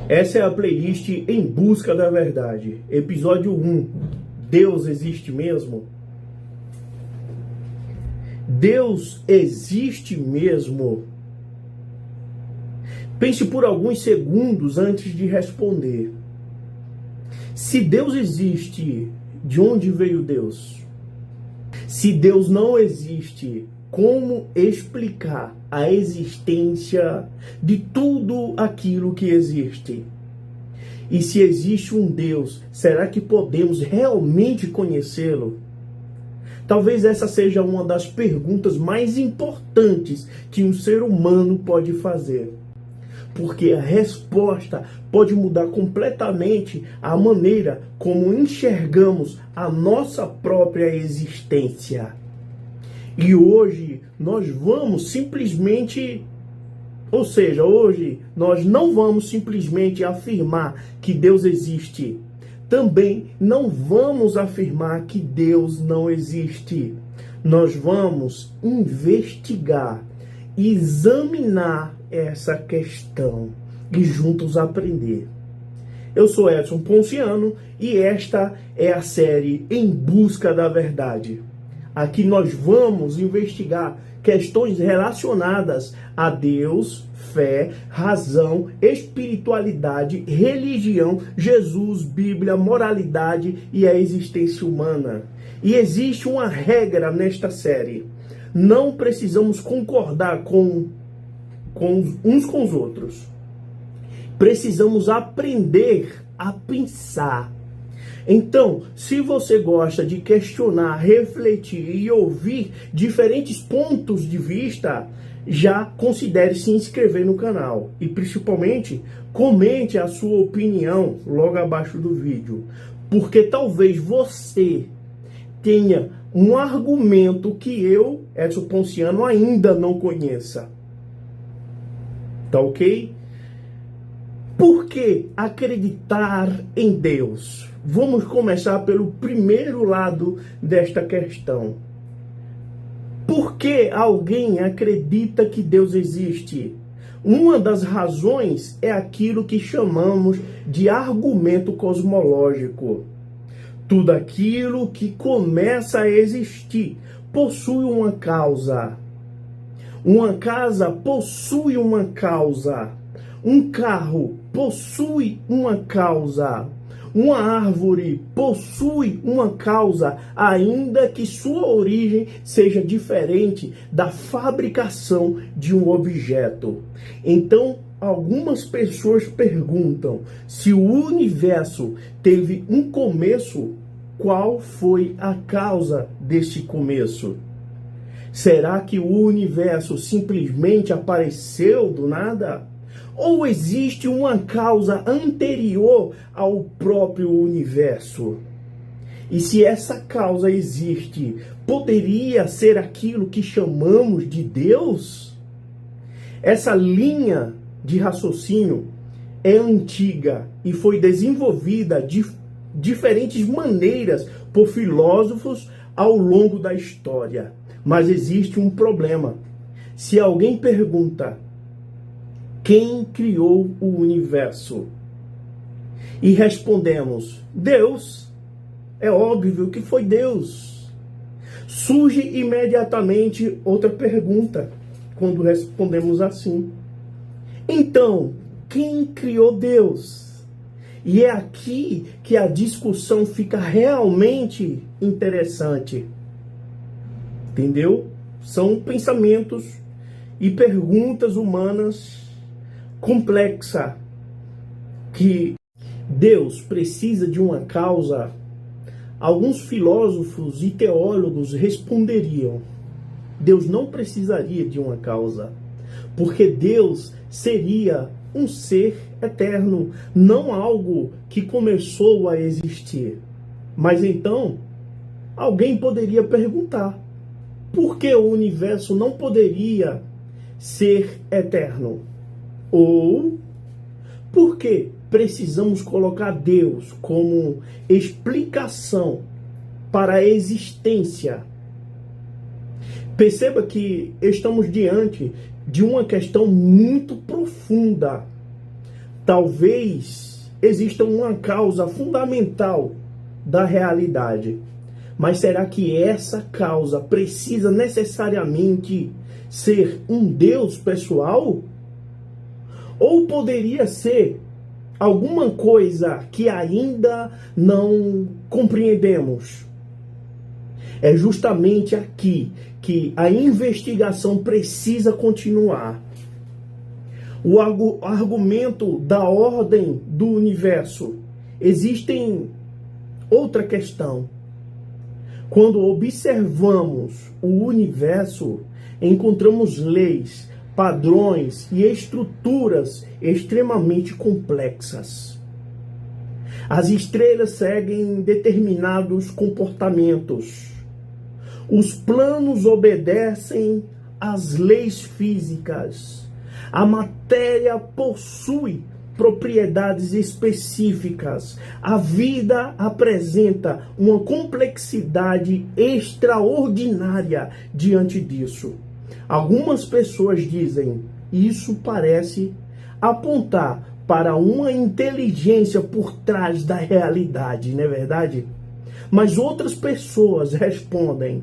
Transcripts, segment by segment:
Essa é a playlist Em Busca da Verdade, episódio 1. Deus existe mesmo? Deus existe mesmo? Pense por alguns segundos antes de responder. Se Deus existe, de onde veio Deus? Se Deus não existe, como explicar a existência de tudo aquilo que existe? E se existe um Deus, será que podemos realmente conhecê-lo? Talvez essa seja uma das perguntas mais importantes que um ser humano pode fazer. Porque a resposta pode mudar completamente a maneira como enxergamos a nossa própria existência. E hoje nós vamos simplesmente, hoje nós não vamos simplesmente afirmar que Deus existe. Também não vamos afirmar que Deus não existe. Nós vamos investigar, examinar essa questão e juntos aprender. Eu sou Edson Ponciano e esta é a série Em Busca da Verdade. Aqui nós vamos investigar questões relacionadas a Deus, fé, razão, espiritualidade, religião, Jesus, Bíblia, moralidade e a existência humana. E existe uma regra nesta série. Não precisamos concordar uns com os outros. Precisamos aprender a pensar. Então, se você gosta de questionar, refletir e ouvir diferentes pontos de vista, já considere se inscrever no canal. E principalmente, comente a sua opinião logo abaixo do vídeo. Porque talvez você tenha um argumento que eu, Edson Ponciano, ainda não conheça. Tá ok? Por que acreditar em Deus? Vamos começar pelo primeiro lado desta questão. Por que alguém acredita que Deus existe? Uma das razões é aquilo que chamamos de argumento cosmológico. Tudo aquilo que começa a existir possui uma causa. Uma casa possui uma causa. Um carro possui uma causa. Uma árvore possui uma causa, ainda que sua origem seja diferente da fabricação de um objeto. Então, algumas pessoas perguntam: se o universo teve um começo, qual foi a causa desse começo? Será que o universo simplesmente apareceu do nada? Ou existe uma causa anterior ao próprio universo? E se essa causa existe, poderia ser aquilo que chamamos de Deus? Essa linha de raciocínio é antiga e foi desenvolvida de diferentes maneiras por filósofos ao longo da história. Mas existe um problema. Se alguém pergunta: quem criou o universo? E respondemos: Deus. É óbvio que foi Deus. Surge imediatamente outra pergunta quando respondemos assim: então, quem criou Deus? E é aqui que a discussão fica realmente interessante. Entendeu? São pensamentos e perguntas humanas complexa. Que Deus precisa de uma causa? Alguns filósofos e teólogos responderiam: Deus não precisaria de uma causa, porque Deus seria um ser eterno, não algo que começou a existir. Mas então, alguém poderia perguntar: por que o universo não poderia ser eterno? Ou por que precisamos colocar Deus como explicação para a existência? Perceba que estamos diante de uma questão muito profunda. Talvez exista uma causa fundamental da realidade. Mas será que essa causa precisa necessariamente ser um Deus pessoal? Ou poderia ser alguma coisa que ainda não compreendemos? É justamente aqui que a investigação precisa continuar. O argumento da ordem do universo. Existem outra questão. Quando observamos o universo, encontramos leis, padrões e estruturas extremamente complexas. As estrelas seguem determinados comportamentos. Os planos obedecem às leis físicas. A matéria possui propriedades específicas. A vida apresenta uma complexidade extraordinária diante disso. Algumas pessoas dizem, isso parece apontar para uma inteligência por trás da realidade, não é verdade? Mas outras pessoas respondem,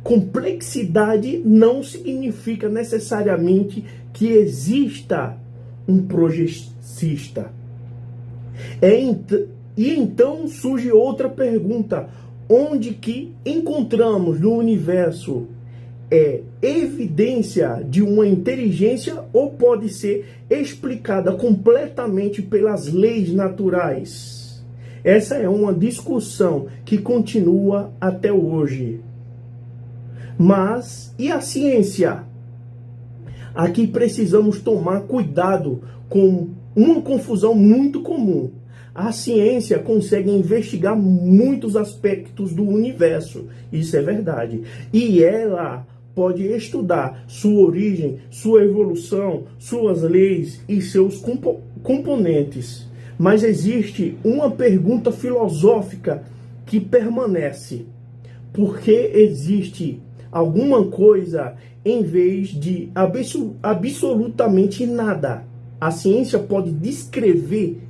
complexidade não significa necessariamente que exista um progressista. E então surge outra pergunta, onde que encontramos no universo evidência de uma inteligência ou pode ser explicada completamente pelas leis naturais? Essa é uma discussão que continua até hoje. Mas e a ciência? Aqui precisamos tomar cuidado com uma confusão muito comum. A ciência consegue investigar muitos aspectos do universo, isso é verdade. E ela pode estudar sua origem, sua evolução, suas leis e seus componentes. Mas existe uma pergunta filosófica que permanece. Por que existe alguma coisa em vez de absolutamente nada? A ciência pode descrever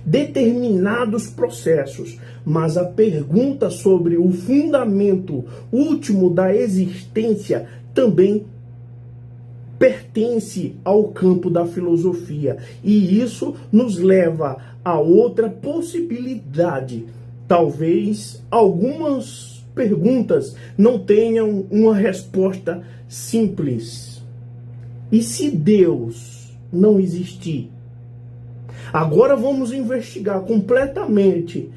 determinados processos, mas a pergunta sobre o fundamento último da existência também pertence ao campo da filosofia. E isso nos leva a outra possibilidade. Talvez algumas perguntas não tenham uma resposta simples. E se Deus não existir? Agora vamos investigar completamente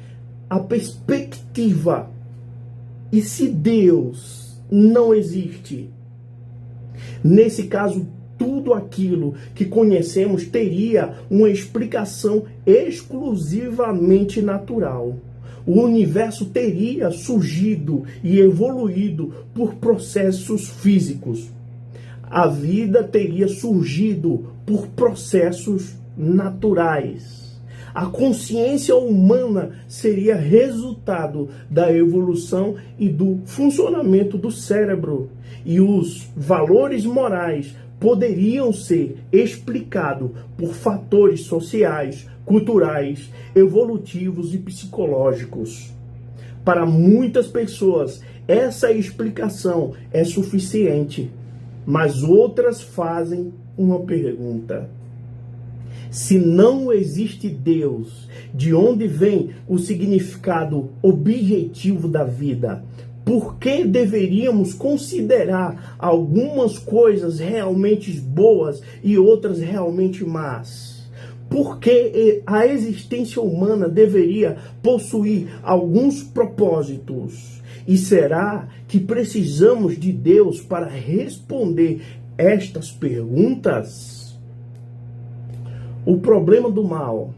a perspectiva. E se Deus não existe? Nesse caso, tudo aquilo que conhecemos teria uma explicação exclusivamente natural. O universo teria surgido e evoluído por processos físicos. A vida teria surgido por processos naturais. A consciência humana seria resultado da evolução e do funcionamento do cérebro. E os valores morais poderiam ser explicados por fatores sociais, culturais, evolutivos e psicológicos. Para muitas pessoas, essa explicação é suficiente, mas outras fazem uma pergunta. Se não existe Deus, de onde vem o significado objetivo da vida? Por que deveríamos considerar algumas coisas realmente boas e outras realmente más? Por que a existência humana deveria possuir alguns propósitos? E será que precisamos de Deus para responder estas perguntas? O problema do mal.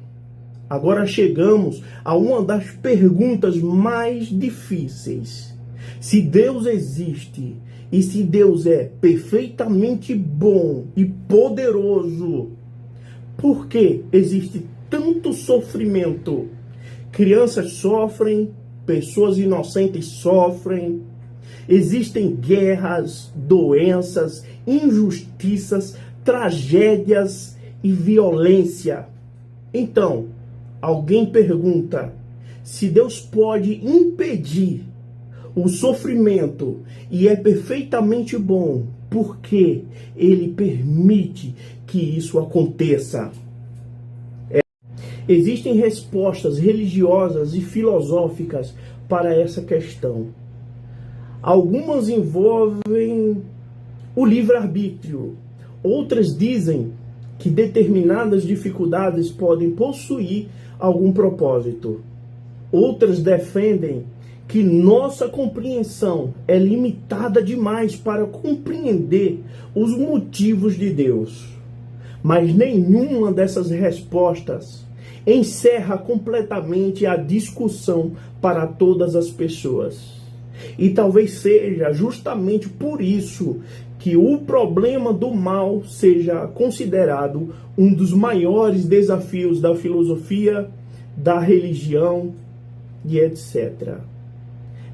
Agora chegamos a uma das perguntas mais difíceis. Se Deus existe e se Deus é perfeitamente bom e poderoso, por que existe tanto sofrimento? Crianças sofrem, pessoas inocentes sofrem, existem guerras, doenças, injustiças, tragédias e violência. Então, alguém pergunta se Deus pode impedir o sofrimento e é perfeitamente bom, porque Ele permite que isso aconteça. Existem respostas religiosas e filosóficas para essa questão. Algumas envolvem o livre-arbítrio. Outras dizem que determinadas dificuldades podem possuir algum propósito. Outras defendem que nossa compreensão é limitada demais para compreender os motivos de Deus. Mas nenhuma dessas respostas encerra completamente a discussão para todas as pessoas. E talvez seja justamente por isso que o problema do mal seja considerado um dos maiores desafios da filosofia, da religião e etc.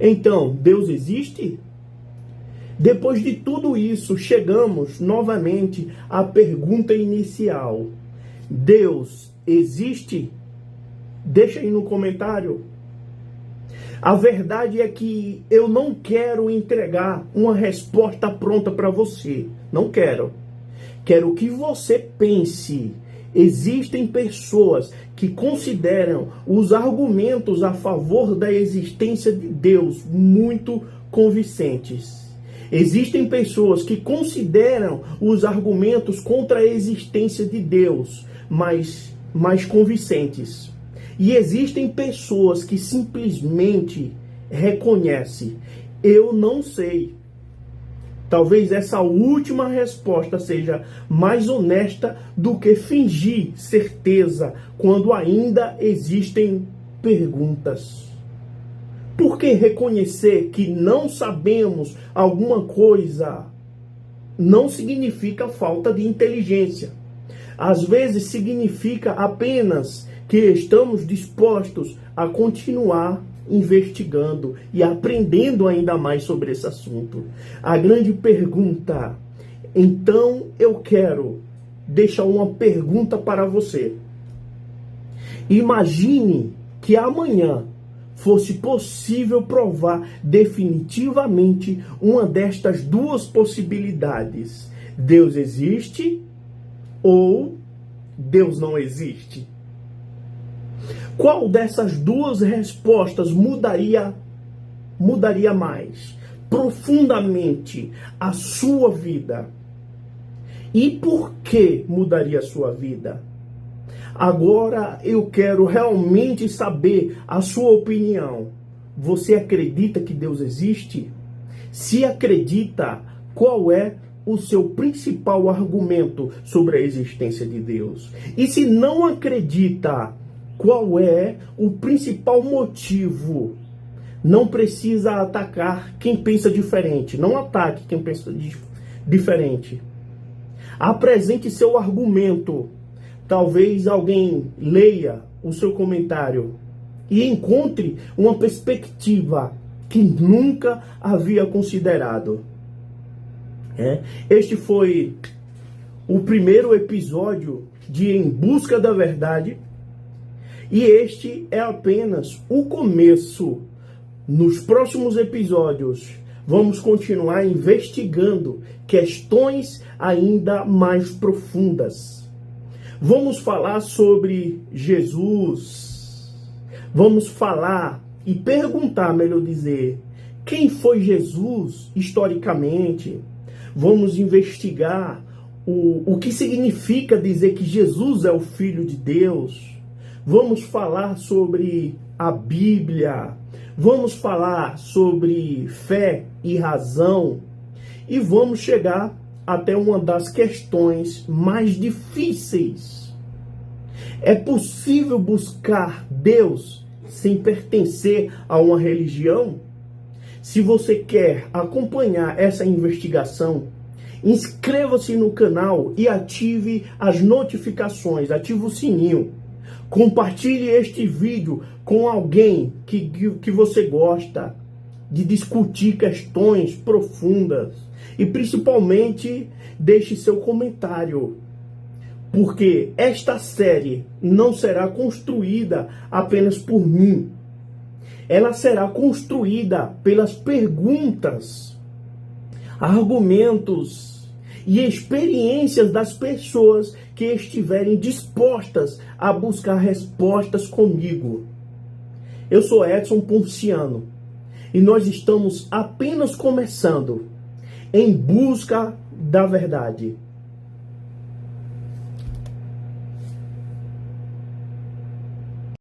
Então, Deus existe? Depois de tudo isso, chegamos novamente à pergunta inicial. Deus existe? Deixa aí no comentário. A verdade é que eu não quero entregar uma resposta pronta para você. Não quero. Quero que você pense. Existem pessoas que consideram os argumentos a favor da existência de Deus muito convincentes. Existem pessoas que consideram os argumentos contra a existência de Deus mais convincentes. E existem pessoas que simplesmente reconhecem: eu não sei. Talvez essa última resposta seja mais honesta do que fingir certeza quando ainda existem perguntas. Por que reconhecer que não sabemos alguma coisa não significa falta de inteligência? Às vezes significa apenas que estamos dispostos a continuar investigando e aprendendo ainda mais sobre esse assunto. A grande pergunta, então eu quero deixar uma pergunta para você. Imagine que amanhã fosse possível provar definitivamente uma destas duas possibilidades. Deus existe ou Deus não existe? Qual dessas duas respostas mudaria mais profundamente a sua vida? E por que mudaria a sua vida? Agora eu quero realmente saber a sua opinião. Você acredita que Deus existe? Se acredita, qual é o seu principal argumento sobre a existência de Deus? E se não acredita, qual é o principal motivo? Não precisa atacar quem pensa diferente. Não ataque quem pensa diferente. Apresente seu argumento. Talvez alguém leia o seu comentário e encontre uma perspectiva que nunca havia considerado. Este foi o primeiro episódio de Em Busca da Verdade. E este é apenas o começo. Nos próximos episódios, vamos continuar investigando questões ainda mais profundas. Vamos falar sobre Jesus. Vamos falar e perguntar, melhor dizer, quem foi Jesus historicamente? Vamos investigar o que significa dizer que Jesus é o Filho de Deus. Vamos falar sobre a Bíblia, vamos falar sobre fé e razão e vamos chegar até uma das questões mais difíceis. É possível buscar Deus sem pertencer a uma religião? Se você quer acompanhar essa investigação, inscreva-se no canal e ative as notificações, ative o sininho. Compartilhe este vídeo com alguém que você gosta de discutir questões profundas. E principalmente, deixe seu comentário. Porque esta série não será construída apenas por mim. Ela será construída pelas perguntas, argumentos e experiências das pessoas que estiverem dispostas a buscar respostas comigo. Eu sou Edson Ponciano e nós estamos apenas começando em busca da verdade.